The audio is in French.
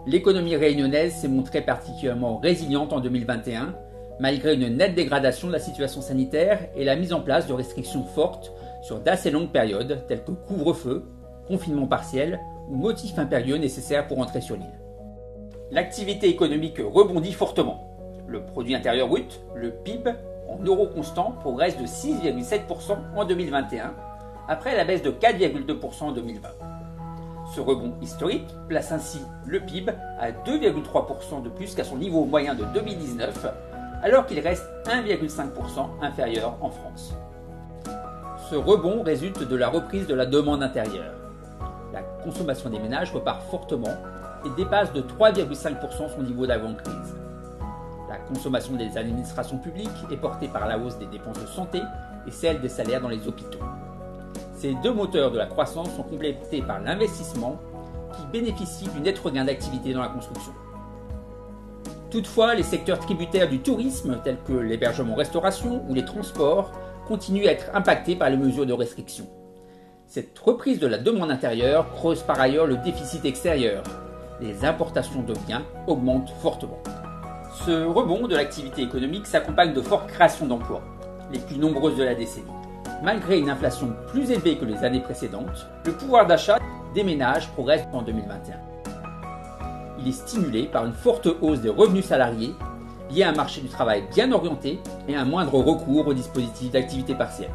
l'économie réunionnaise s'est montrée particulièrement résiliente en 2021, malgré une nette dégradation de la situation sanitaire et la mise en place de restrictions fortes sur d'assez longues périodes, telles que couvre-feu, confinement partiel ou motifs impérieux nécessaires pour entrer sur l'île. L'activité économique rebondit fortement. Le produit intérieur brut, le PIB, en euros constants, progresse de 6,7% en 2021, après la baisse de 4,2% en 2020. Ce rebond historique place ainsi le PIB à 2,3% de plus qu'à son niveau moyen de 2019, alors qu'il reste 1,5% inférieur en France. Ce rebond résulte de la reprise de la demande intérieure. La consommation des ménages repart fortement et dépasse de 3,5% son niveau d'avant-crise. La consommation des administrations publiques est portée par la hausse des dépenses de santé et celle des salaires dans les hôpitaux. Ces deux moteurs de la croissance sont complétés par l'investissement qui bénéficie du net regain d'activité dans la construction. Toutefois, les secteurs tributaires du tourisme, tels que l'hébergement-restauration ou les transports, continuent à être impactés par les mesures de restriction. Cette reprise de la demande intérieure creuse par ailleurs le déficit extérieur. Les importations de biens augmentent fortement. Ce rebond de l'activité économique s'accompagne de fortes créations d'emplois, les plus nombreuses de la décennie. Malgré une inflation plus élevée que les années précédentes, le pouvoir d'achat des ménages progresse en 2021. Il est stimulé par une forte hausse des revenus salariés, liée à un marché du travail bien orienté et un moindre recours aux dispositifs d'activité partielle.